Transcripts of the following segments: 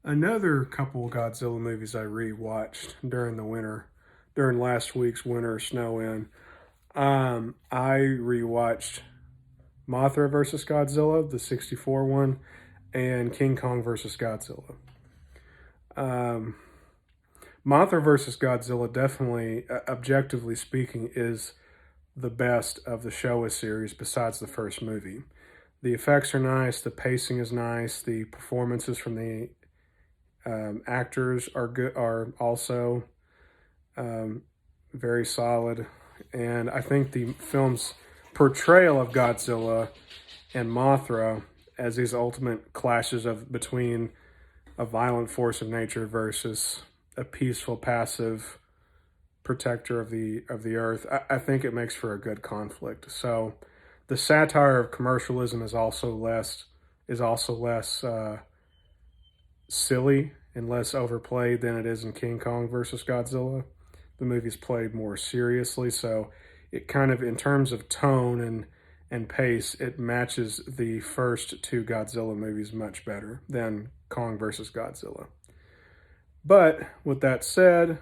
Another couple Godzilla movies I rewatched during the winter, during last week's winter snow in. I rewatched Mothra versus Godzilla, the '64 one, and King Kong versus Godzilla. Um, Mothra versus Godzilla definitely, objectively speaking, is the best of the Showa series besides the first movie. The effects are nice, the pacing is nice, the performances from the actors are good, are also um, very solid, and I think the film's portrayal of Godzilla and Mothra as these ultimate clashes of between a violent force of nature versus a peaceful, passive protector of the earth. I think it makes for a good conflict. So, the satire of commercialism is also less silly and less overplayed than it is in King Kong versus Godzilla. The movie's played more seriously, so it kind of, in terms of tone and pace, it matches the first two Godzilla movies much better than Kong versus Godzilla. But with that said,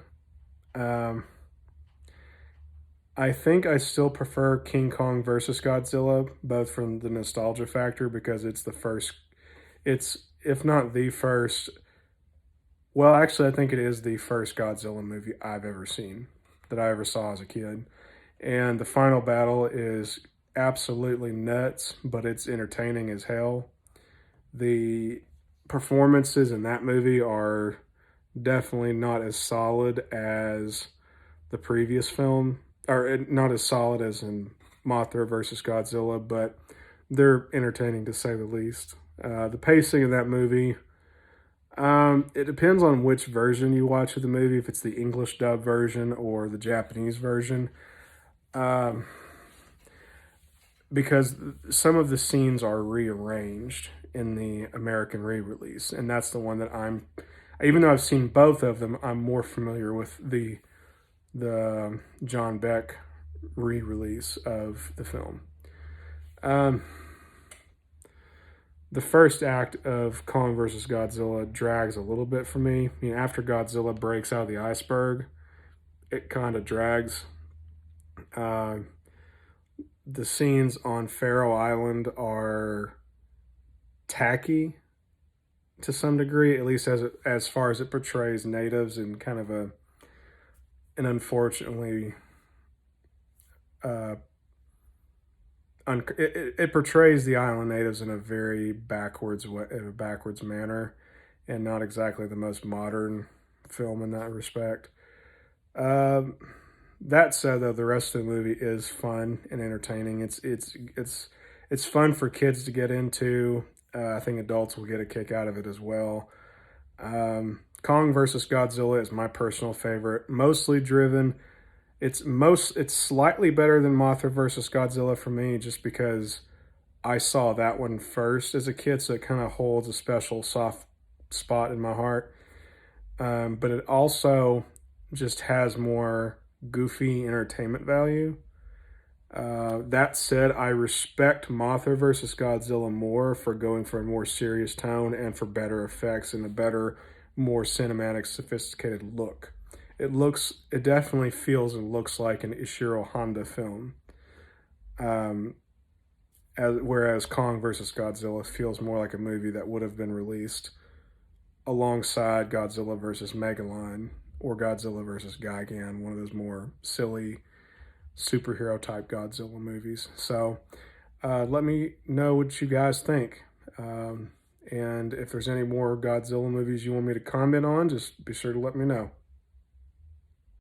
um, I think I still prefer King Kong versus Godzilla, both from the nostalgia factor because it's the first, it's, if not the first, well, actually, I think it is the first Godzilla movie I've ever seen, that I ever saw as a kid. And the final battle is absolutely nuts, but it's entertaining as hell. The performances in that movie are definitely not as solid as the previous film, or not as solid as in Mothra versus Godzilla, but they're entertaining to say the least. The pacing in that movie, it depends on which version you watch of the movie, if it's the English dub version or the Japanese version. Um, because some of the scenes are rearranged in the American re-release, and that's the one that even though I've seen both of them, I'm more familiar with the John Beck re-release of the film. Um, the first act of Kong versus Godzilla drags a little bit for me. I mean, after Godzilla breaks out of the iceberg, it kind of drags. Uh, the scenes on Faroe Island are tacky to some degree, at least as far as it portrays natives in kind of an unfortunately uh, it portrays the island natives in a very backwards way, in a backwards manner, and not exactly the most modern film in that respect. Um, that said, though, the rest of the movie is fun and entertaining. It's fun for kids to get into. I think adults will get a kick out of it as well. Kong versus Godzilla is my personal favorite, mostly driven. It's slightly better than Mothra versus Godzilla for me, just because I saw that one first as a kid, so it kind of holds a special soft spot in my heart. But it also just has more goofy entertainment value. That said, I respect Mothra versus Godzilla more for going for a more serious tone and for better effects and a better, more cinematic, sophisticated look. It definitely feels and looks like an Ishiro Honda film. Um, whereas Kong versus Godzilla feels more like a movie that would have been released alongside Godzilla versus Megalon or Godzilla versus Gigan, one of those more silly superhero type Godzilla movies. So let me know what you guys think. And if there's any more Godzilla movies you want me to comment on, just be sure to let me know.